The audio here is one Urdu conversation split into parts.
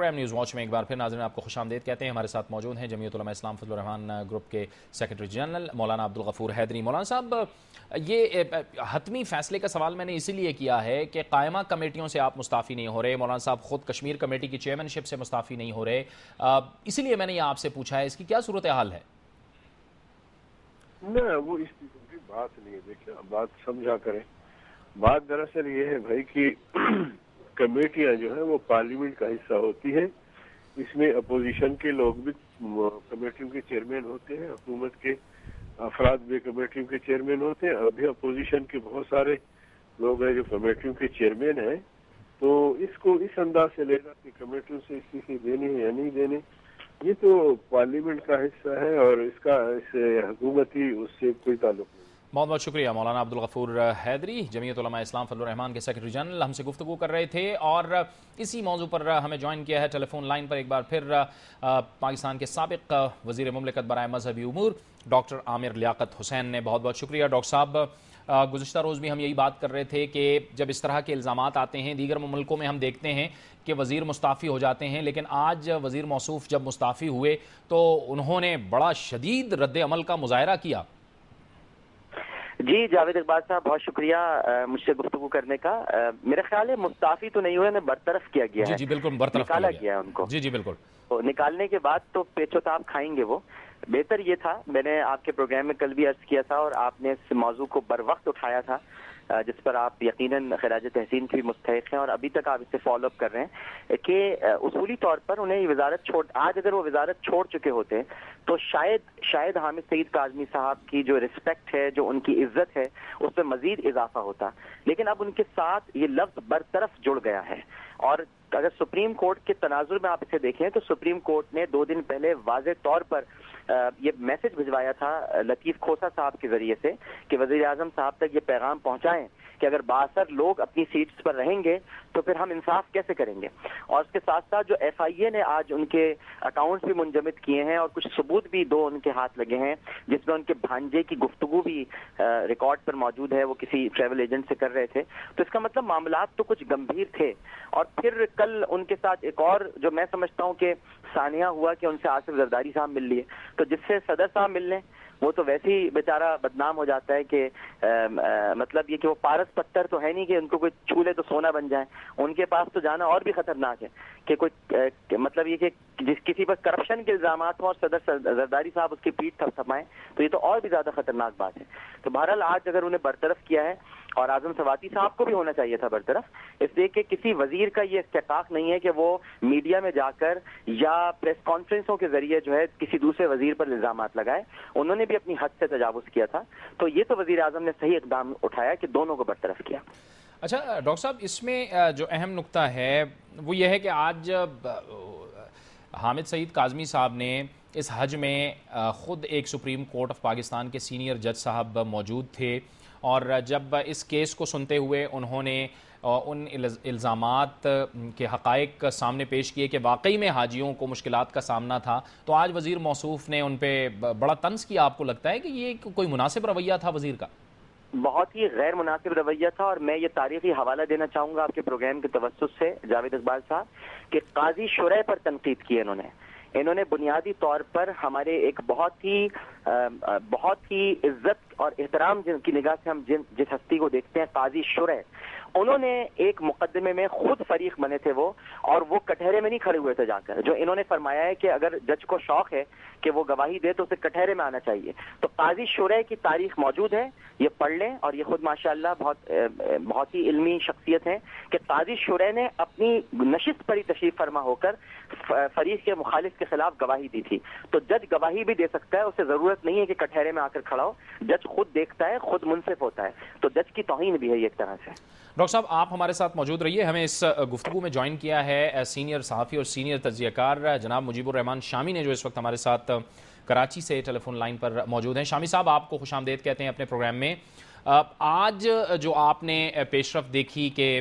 پروگرام نیوز واچ میں ایک بار پھر ناظرین آپ کو خوش آمدید کہتے ہیں. ہمارے ساتھ موجود ہیں جمعیت علماء اسلام فضل الرحمان گروپ کے سیکرٹری جنرل مولانا عبدالغفور حیدری. مولانا صاحب، یہ حتمی فیصلے کا سوال میں نے اسی لیے کیا ہے کہ قائمہ کمیٹیوں سے آپ مستعفی نہیں ہو رہے، مولانا صاحب خود کشمیر کمیٹی کی چیئرمین شپ سے مستعفی نہیں ہو رہے، اسی لیے میں نے یہ آپ سے پوچھا ہے اس کی کیا صورتحال ہے؟ نہ، وہ اس کی بات نہیں ہے. دیکھیں، بات سمجھا کریں. بات دراصل یہ ہے بھائی کہ کمیٹیاں جو ہیں وہ پارلیمنٹ کا حصہ ہوتی ہیں. اس میں اپوزیشن کے لوگ بھی کمیٹیوں کے چیئرمین ہوتے ہیں، حکومت کے افراد بھی کمیٹیوں کے چیئرمین ہوتے ہیں. ابھی اپوزیشن کے بہت سارے لوگ ہیں جو کمیٹیوں کے چیئرمین ہیں. تو اس کو اس انداز سے لے گا کہ کمیٹیوں سے استعفے دینے یا نہیں دینے، یہ تو پارلیمنٹ کا حصہ ہے اور اس کا حکومتی اس سے کوئی تعلق نہیں. بہت بہت شکریہ. مولانا عبدالغفور حیدری جمعیت علماء اسلام فضل الرحمان کے سیکرٹری جنرل ہم سے گفتگو کر رہے تھے، اور اسی موضوع پر ہمیں جوائن کیا ہے ٹیلی فون لائن پر ایک بار پھر پاکستان کے سابق وزیر مملکت برائے مذہبی امور ڈاکٹر عامر لیاقت حسین نے. بہت بہت شکریہ ڈاکٹر صاحب. گزشتہ روز بھی ہم یہی بات کر رہے تھے کہ جب اس طرح کے الزامات آتے ہیں دیگر ملکوں میں ہم دیکھتے ہیں کہ وزیر مستعفی ہو جاتے ہیں، لیکن آج وزیر موصوف جب مستعفی ہوئے تو انہوں نے بڑا شدید رد عمل کا مظاہرہ کیا. جی جاوید اقبال صاحب، بہت شکریہ مجھ سے گفتگو کرنے کا. میرا خیال ہے مستعفی تو نہیں ہوئے، انہیں برطرف کیا گیا ہے. جی بالکل برطرف نکالا گیا ان کو. جی بالکل. نکالنے کے بعد تو پیچ و تاب کھائیں گے وہ. بہتر یہ تھا، میں نے آپ کے پروگرام میں کل بھی عرض کیا تھا اور آپ نے اس موضوع کو بر وقت اٹھایا تھا، جس پر آپ یقیناً خراج تحسین کی بھی مستحق ہیں اور ابھی تک آپ اسے فالو اپ کر رہے ہیں، کہ اصولی طور پر انہیں یہ وزارت آج اگر وہ وزارت چھوڑ چکے ہوتے تو شاید حامد سعید کاظمی صاحب کی جو رسپیکٹ ہے، جو ان کی عزت ہے، اس میں مزید اضافہ ہوتا. لیکن اب ان کے ساتھ یہ لفظ برطرف جڑ گیا ہے. اور اگر سپریم کورٹ کے تناظر میں آپ اسے دیکھیں تو سپریم کورٹ نے 2 دن پہلے واضح طور پر یہ میسج بھجوایا تھا لطیف کھوسہ صاحب کے ذریعے سے کہ وزیر اعظم صاحب تک یہ پیغام پہنچائیں کہ اگر باثر لوگ اپنی سیٹس پر رہیں گے تو پھر ہم انصاف کیسے کریں گے. اور اس کے ساتھ ساتھ جو ایف آئی اے نے آج ان کے اکاؤنٹس بھی منجمد کیے ہیں اور کچھ ثبوت بھی 2 ان کے ہاتھ لگے ہیں، جس میں ان کے بھانجے کی گفتگو بھی ریکارڈ پر موجود ہے، وہ کسی ٹریول ایجنٹ سے کر رہے تھے. تو اس کا مطلب معاملات تو کچھ گمبھیر تھے. اور پھر کل ان کے ساتھ ایک اور جو میں سمجھتا ہوں کہ ثانیہ ہوا کہ ان سے آصف زرداری صاحب مل لیے. تو جس سے صدر صاحب مل لیں وہ تو ویسے ہی بیچارہ بدنام ہو جاتا ہے کہ مطلب یہ کہ وہ پارس پتھر تو ہے نہیں کہ ان کو کوئی چھو لے تو سونا بن جائے. ان کے پاس تو جانا اور بھی خطرناک ہے کہ کوئی مطلب یہ کہ کسی پر کرپشن کے الزامات ہوں اور صدر زرداری صاحب اس کی پیٹھ تھپتھپائیں تو یہ تو اور بھی زیادہ خطرناک بات ہے. تو بہرحال آج اگر انہیں برطرف کیا ہے، اور اعظم سواتی صاحب کو بھی ہونا چاہیے تھا برطرف، اس لیے کہ کسی وزیر کا یہ استحقاق نہیں ہے کہ وہ میڈیا میں جا کر یا پریس کانفرنسوں کے ذریعے جو ہے کسی دوسرے وزیر پر الزامات لگائے. انہوں نے بھی اپنی حد سے تجاوز کیا تھا. تو یہ تو وزیر اعظم نے صحیح اقدام اٹھایا کہ دونوں کو برطرف کیا. اچھا ڈاکٹر صاحب، اس میں جو اہم نقطہ ہے وہ یہ ہے کہ آج حامد سعید کاظمی صاحب نے اس حج میں خود ایک سپریم کورٹ آف پاکستان کے سینئر جج صاحب موجود تھے، اور جب اس کیس کو سنتے ہوئے انہوں نے ان الزامات کے حقائق سامنے پیش کیے کہ واقعی میں حاجیوں کو مشکلات کا سامنا تھا، تو آج وزیر موصوف نے ان پہ بڑا طنز کیا. آپ کو لگتا ہے کہ یہ کوئی مناسب رویہ تھا وزیر کا؟ بہت ہی غیر مناسب رویہ تھا. اور میں یہ تاریخی حوالہ دینا چاہوں گا آپ کے پروگرام کے توسط سے جاوید اقبال صاحب کہ قاضی شرح پر تنقید کی انہوں نے بنیادی طور پر ہمارے ایک بہت ہی عزت اور احترام کی نگاہ سے ہم جس ہستی کو دیکھتے ہیں، قاضی شرح، انہوں نے ایک مقدمے میں خود فریق بنے تھے وہ، اور وہ کٹہرے میں نہیں کھڑے ہوئے تھے جا کر. جو انہوں نے فرمایا ہے کہ اگر جج کو شوق ہے کہ وہ گواہی دے تو اسے کٹہرے میں آنا چاہیے. تو قاضی شرح کی تاریخ موجود ہے، یہ پڑھ لیں. اور یہ خود ماشاءاللہ بہت ہی علمی شخصیت ہیں کہ قاضی شرح نے اپنی نشست پر ہی تشریف فرما ہو کر فریق کے مخالف کے خلاف گواہی دی تھی. تو جج گواہی بھی دے سکتا ہے، اسے ضرورت نہیں ہے کہ کٹہرے میں آ کر کھڑا ہو. جج خود دیکھتا ہے، خود منصف ہوتا ہے. تو جج کی توہین بھی ہے یہ ایک طرح سے. ڈاکٹر صاحب آپ ہمارے ساتھ موجود رہیے. ہمیں اس گفتگو میں جوائن کیا ہے سینئر صحافی اور سینئر تجزیہ کار جناب مجیب الرحمان شامی نے، جو اس وقت ہمارے ساتھ کراچی سے ٹیلی فون لائن پر موجود ہیں. شامی صاحب آپ کو خوش آمدید کہتے ہیں اپنے پروگرام میں. آج جو آپ نے پیش رفت دیکھی کہ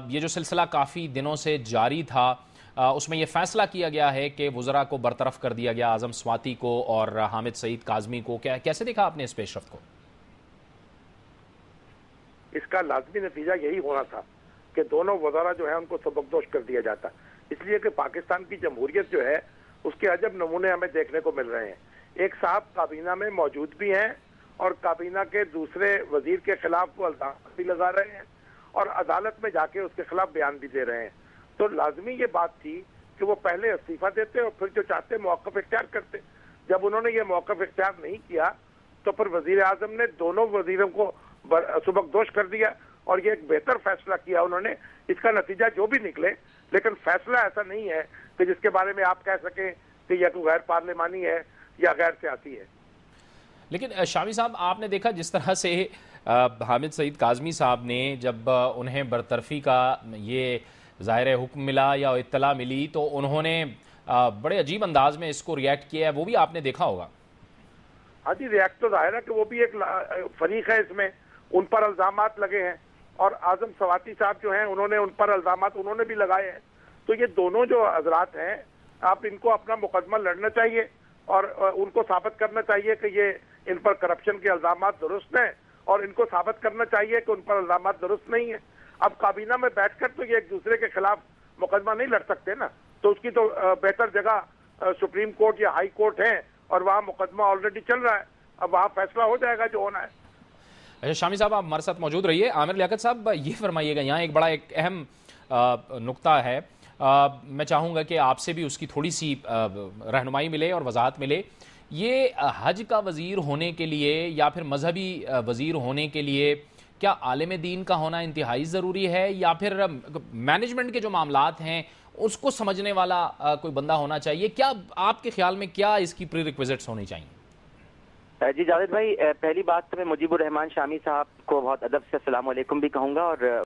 یہ جو سلسلہ کافی دنوں سے جاری تھا، اس میں یہ فیصلہ کیا گیا ہے کہ وزراء کو برطرف کر دیا گیا، اعظم سواتی کو اور حامد سعید کاظمی کو، کیسے دیکھا آپ نے اس پیش رفت کو؟ اس کا لازمی نتیجہ یہی ہونا تھا کہ دونوں وزراء جو ہے ان کو سبکدوش کر دیا جاتا. اس لیے کہ پاکستان کی جمہوریت جو ہے اس کے عجب نمونے ہمیں دیکھنے کو مل رہے ہیں. ایک صاحب کابینہ میں موجود بھی ہیں اور کابینہ کے دوسرے وزیر کے خلاف وہ الزامات بھی لگا رہے ہیں اور عدالت میں جا کے اس کے خلاف بیان بھی دے رہے ہیں. تو لازمی یہ بات تھی کہ وہ پہلے استعفیٰ دیتے اور پھر جو چاہتے موقف اختیار کرتے. جب انہوں نے یہ موقف اختیار نہیں کیا تو پھر وزیر اعظم نے دونوں وزیروں کو سبکدوش کر دیا اور یہ ایک بہتر فیصلہ کیا انہوں نے. اس کا نتیجہ جو بھی نکلے لیکن فیصلہ ایسا نہیں ہے کہ جس کے بارے میں آپ کہہ سکیں کہ یہ کوئی غیر پارلیمانی ہے یا غیر سیاسی ہے. لیکن شامی صاحب آپ نے دیکھا جس طرح سے حامد سعید کاظمی صاحب نے جب انہیں برطرفی کا یہ ظاہر حکم ملا یا اطلاع ملی تو انہوں نے بڑے عجیب انداز میں اس کو ریاکٹ کیا ہے, وہ بھی آپ نے دیکھا ہوگا. ہاں جی, ریاکٹ تو ظاہر ہے کہ وہ بھی ایک فریق ہے اس میں, ان پر الزامات لگے ہیں اور اعظم سواتی صاحب جو ہیں انہوں نے ان پر الزامات انہوں نے بھی لگائے ہیں. تو یہ دونوں جو حضرات ہیں آپ ان کو اپنا مقدمہ لڑنا چاہیے اور ان کو ثابت کرنا چاہیے کہ یہ ان پر کرپشن کے الزامات درست ہیں اور ان کو ثابت کرنا چاہیے کہ ان پر الزامات درست نہیں ہیں. اب کابینہ میں بیٹھ کر تو یہ ایک دوسرے کے خلاف مقدمہ نہیں لڑ سکتے نا, تو اس کی تو بہتر جگہ سپریم کورٹ یا ہائی کورٹ ہے اور وہاں مقدمہ آلریڈی چل رہا ہے, اب وہاں فیصلہ ہو جائے گا جو ہونا ہے. اچھا شامی صاحب آپ ہمارے ساتھ موجود رہیے. عامر لیاقت صاحب یہ فرمائیے گا, یہاں ایک بڑا ایک اہم نقطہ ہے, میں چاہوں گا کہ آپ سے بھی اس کی تھوڑی سی رہنمائی ملے اور وضاحت ملے. یہ حج کا وزیر ہونے کے لیے یا پھر مذہبی وزیر ہونے کے لیے کیا عالم دین کا ہونا انتہائی ضروری ہے یا پھر مینجمنٹ کے جو معاملات ہیں اس کو سمجھنے والا کوئی بندہ ہونا چاہیے؟ کیا آپ کے خیال میں کیا اس کی پری ریکویزٹس ہونی چاہیے؟ جی جاوید بھائی, پہلی بات تو میں مجیب الرحمان شامی صاحب کو بہت ادب سے السلام علیکم بھی کہوں گا اور